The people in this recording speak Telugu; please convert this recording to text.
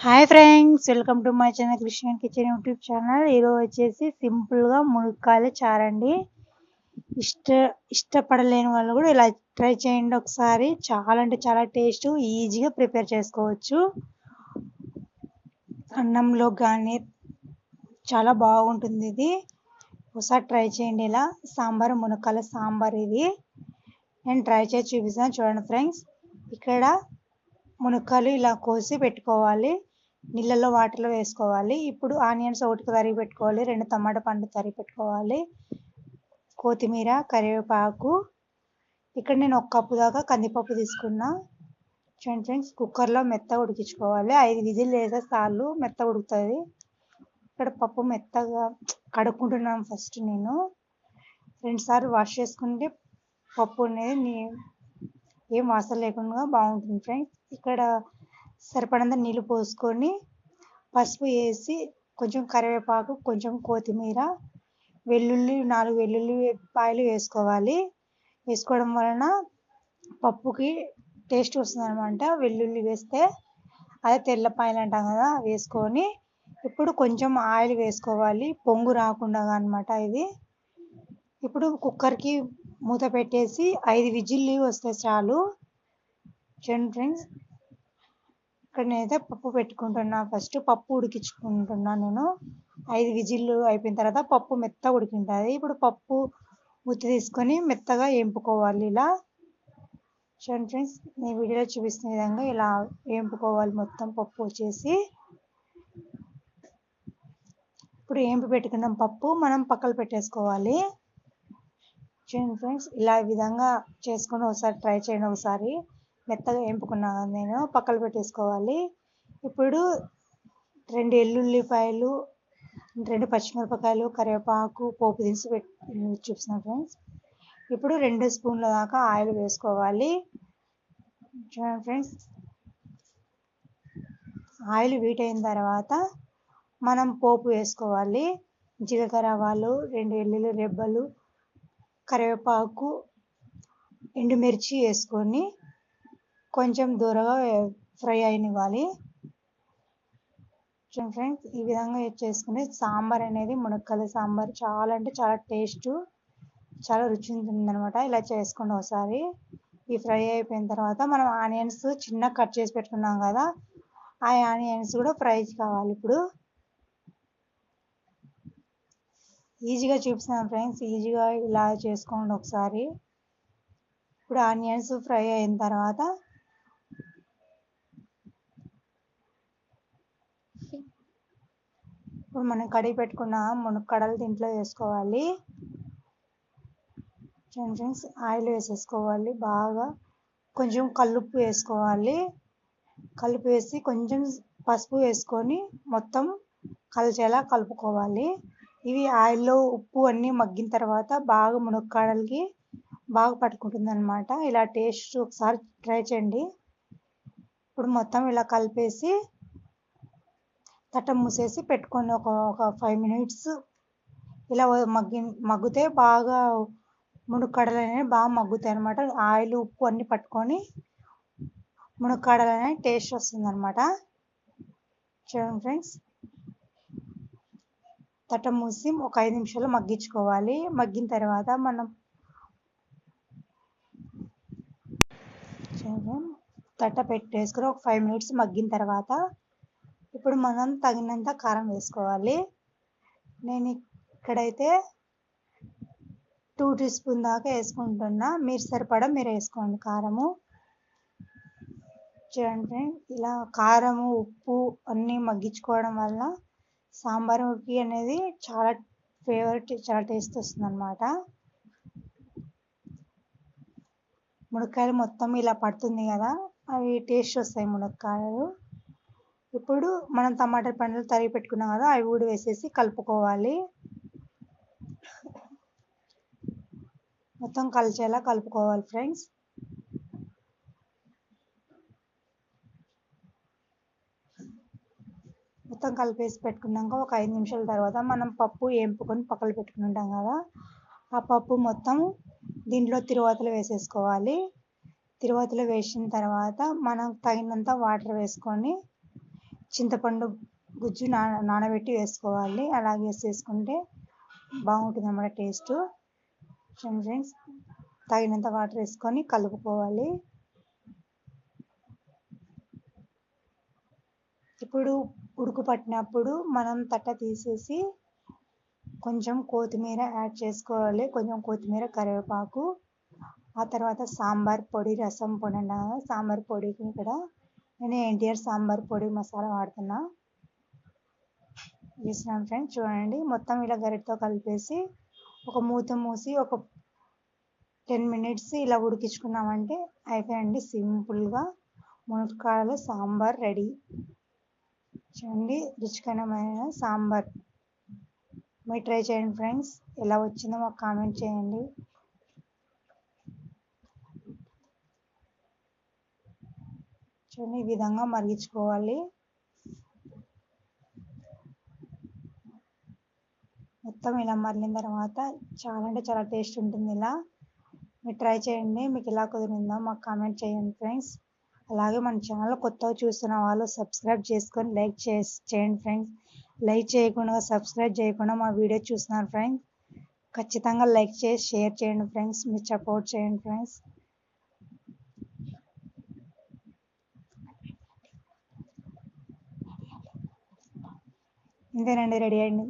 Hi friends, welcome to my channel Christian kitchen YouTube channel. ఈరోజు వచ్చేసి సింపుల్గా మునక్కాయల చారండి. ఇష్టపడలేని వాళ్ళు కూడా ఇలా ట్రై చేయండి ఒకసారి. చాలా అంటే చాలా టేస్ట్, ఈజీగా ప్రిపేర్ చేసుకోవచ్చు. అన్నంలో కానీ చాలా బాగుంటుంది ఇది. ఒకసారి ట్రై చేయండి. ఇలా మునక్కాయల సాంబార్ ఇది నేను ట్రై చేసి చూపిస్తాను. చూడండి ఫ్రెండ్స్, ఇక్కడ మునక్కాయలు ఇలా కోసి పెట్టుకోవాలి. నీళ్ళల్లో వాటర్లో వేసుకోవాలి. ఇప్పుడు ఆనియన్స్ ఒకటికి తరిగి పెట్టుకోవాలి. 2 టమాటా పండ్లు తరిగి పెట్టుకోవాలి. కొత్తిమీర, కరివేపాకు. ఇక్కడ నేను 1 కప్పు దాకా కందిపప్పు తీసుకున్నా. చూడండి ఫ్రెండ్స్, కుక్కర్లో మెత్తగా ఉడికించుకోవాలి. 5 విజిల్ వేస్తే చాలు, మెత్తగా ఉడుకుతుంది. ఇక్కడ పప్పు మెత్తగా కడుక్కుంటున్నాను. ఫస్ట్ నేను 2 సార్లు వాష్ చేసుకుంటే పప్పు అనేది ఏం వాసన లేకుండా బాగుంటుంది ఫ్రెండ్స్. ఇక్కడ సరిపడంత నీళ్ళు పోసుకొని పసుపు వేసి కొంచెం కరివేపాకు, కొంచెం కొత్తిమీర, 4 వెల్లుల్లిపాయలు వేసుకోవాలి. వేసుకోవడం వలన పప్పుకి టేస్ట్ వస్తుంది అనమాట. వెల్లుల్లి వేస్తే అదే తెల్లపాయలు అంటాం కదా, వేసుకొని ఇప్పుడు కొంచెం ఆయిల్ వేసుకోవాలి, పొంగు రాకుండా అనమాట ఇది. ఇప్పుడు కుక్కర్కి మూత పెట్టేసి 5 విజిల్లు వస్తే చాలు. చూడండి ఫ్రెండ్స్, ఇక్కడ నేనైతే పప్పు పెట్టుకుంటున్నా. ఫస్ట్ పప్పు ఉడికించుకుంటున్నా నేను. 5 విజిల్లు అయిపోయిన తర్వాత పప్పు మెత్తగా ఉడికింటుంది. ఇప్పుడు పప్పు ఉత్తి తీసుకొని మెత్తగా వేపుకోవాలి. ఇలా చూడండి ఫ్రెండ్స్, నేను వీడియోలో చూపిస్తున్న విధంగా ఇలా వేపుకోవాలి మొత్తం పప్పు వచ్చేసి. ఇప్పుడు వేంపు పెట్టుకున్న పప్పు మనం పక్కన పెట్టేసుకోవాలి. చూడండి ఫ్రెండ్స్, ఇలా విధంగా చేసుకొని ఒకసారి ట్రై చేయండి. ఒకసారి మెత్తగా వేపుకున్నాను నేను, పక్కన పెట్టేసుకోవాలి. ఇప్పుడు 2 ఎల్లుల్లిపాయలు, 2 పచ్చిమిరపకాయలు, కరివేపాకు, పోపు దినుసు చూపిస్తున్నాను ఫ్రెండ్స్. ఇప్పుడు 2 స్పూన్ల దాకా ఆయిల్ వేసుకోవాలి. చూడండి ఫ్రెండ్స్, ఆయిల్ హీట్ అయిన తర్వాత మనం పోపు వేసుకోవాలి. జీలకర్ర ఆవాలు, 2 వెల్లుల్లి రెబ్బలు, కరివేపాకు, ఎండుమిర్చి వేసుకొని కొంచెం దూరగా ఫ్రై అయినివ్వాలి. చూడండి ఫ్రెండ్స్, ఈ విధంగా చేసుకుని సాంబార్ అనేది మునక్కాయల సాంబార్ చాలా అంటే చాలా టేస్ట్, చాలా రుచి ఉంటుంది అనమాట. ఇలా చేసుకోండి ఒకసారి. ఈ ఫ్రై అయిపోయిన తర్వాత మనం ఆనియన్స్ చిన్న కట్ చేసి పెట్టుకున్నాం కదా, ఆ ఆనియన్స్ కూడా ఫ్రై కావాలి. ఇప్పుడు ఈజీగా చూపిస్తున్నాను ఫ్రెండ్స్, ఈజీగా ఇలా చేసుకోండి ఒకసారి. ఇప్పుడు ఆనియన్స్ ఫ్రై అయిన తర్వాత ఇప్పుడు మనం కడిగి పెట్టుకున్న మునక్కాడలు దీంట్లో వేసుకోవాలి. ఫ్రెండ్స్, ఆయిల్ వేసేసుకోవాలి బాగా. కొంచెం కల్లుప్పు వేసుకోవాలి. కలుపు వేసి కొంచెం పసుపు వేసుకొని మొత్తం కలిసేలా కలుపుకోవాలి. ఇవి ఆయిల్లో ఉప్పు అన్నీ మగ్గిన తర్వాత బాగా మునక్కాడలకి బాగా పట్టుకుంటుంది అనమాట. ఇలా టేస్ట్ ఒకసారి ట్రై చేయండి. ఇప్పుడు మొత్తం ఇలా కలిపేసి తట్ట మూసేసి పెట్టుకొని ఒక 5 మినిట్స్ ఇలా మగ్గితే బాగా మునక్కాడలు అనేవి బాగా మగ్గుతాయి అనమాట. ఆయిల్ ఉప్పు అన్నీ పట్టుకొని మునక్కాడలు అనేవి టేస్ట్ వస్తుంది అనమాట. చూడండి ఫ్రెండ్స్, తట్ట మూసి ఒక 5 నిమిషాలు మగ్గించుకోవాలి. మగ్గిన తర్వాత మనం తట్ట పెట్టేసుకుని ఒక 5 మినిట్స్ మగ్గిన తర్వాత ఇప్పుడు మనం తగినంత కారం వేసుకోవాలి. నేను ఇక్కడైతే 2 టీ స్పూన్ దాకా వేసుకుంటున్నా. మీరు సరిపడా మీరు వేసుకోండి కారము. చూడండి, ఇలా కారము ఉప్పు అన్నీ మగ్గించుకోవడం వల్ల సాంబార్కి అనేది చాలా ఫేవరెట్, చాలా టేస్ట్ వస్తుంది అనమాట. మునక్కాయలు మొత్తం ఇలా పడుతుంది కదా, అవి టేస్ట్ వస్తాయి మునక్కాయలు. ఇప్పుడు మనం టమాటా పండ్లు తరిగి పెట్టుకున్నాం కదా, అవి కూడా వేసేసి కలుపుకోవాలి. మొత్తం కలిసేలా కలుపుకోవాలి ఫ్రెండ్స్. మొత్తం కలిపేసి పెట్టుకున్నాక ఒక 5 నిమిషాల తర్వాత మనం పప్పు వేపుకొని పక్కన పెట్టుకుని ఉంటాం కదా, ఆ పప్పు మొత్తం దీంట్లో తిరువాతలు వేసేసుకోవాలి. తిరువాతలు వేసిన తర్వాత మనం తగినంత వాటర్ వేసుకొని చింతపండు గుజ్జు నానబెట్టి వేసుకోవాలి. అలాగే వేసేసుకుంటే బాగుంటుంది అన్నమాట టేస్ట్. ఫ్రెండ్స్ తగినంత వాటర్ వేసుకొని కలుపుకోవాలి. ఇప్పుడు ఉడుకు పట్టినప్పుడు మనం తట్ట తీసేసి కొంచెం కొత్తిమీర యాడ్ చేసుకోవాలి. కొంచెం కొత్తిమీర, కరివేపాకు. ఆ తర్వాత సాంబార్ పొడి, రసం పొడి అన్నా సాంబార్ పొడికి ఇక్కడ నేను ఎన్టీఆర్ సాంబార్ పొడి మసాలా వాడుతున్నా. వేసినాను ఫ్రెండ్స్. చూడండి మొత్తం ఇలా గరిటతో కలిపేసి ఒక మూత మూసి ఒక 10 minutes ఇలా ఉడికించుకున్నామంటే అయిపోయింది. సింపుల్గా మునక్కాయల సాంబార్ రెడీ. చూడండి రుచికరమైన సాంబార్. మీరు ట్రై చేయండి ఫ్రెండ్స్. ఎలా వచ్చిందో మాకు కామెంట్ చేయండి. చూడండి ఈ విధంగా మరిగించుకోవాలి. మొత్తం ఇలా మరిగిన తర్వాత చాలా అంటే చాలా టేస్ట్ ఉంటుంది. ఇలా మీరు ట్రై చేయండి. మీకు ఎలా కుదిరిందో మాకు కామెంట్ చేయండి ఫ్రెండ్స్. అలాగే మన ఛానల్ కొత్తగా చూస్తున్న వాళ్ళు సబ్స్క్రైబ్ చేసుకొని లైక్ చేయండి ఫ్రెండ్స్. లైక్ చేయకుండా సబ్స్క్రైబ్ చేయకుండా మా వీడియో చూస్తున్నారు ఫ్రెండ్స్. ఖచ్చితంగా లైక్ చేసి షేర్ చేయండి ఫ్రెండ్స్. మీరు సపోర్ట్ చేయండి ఫ్రెండ్స్. ఇంతేనండి, రెడీ అయింది.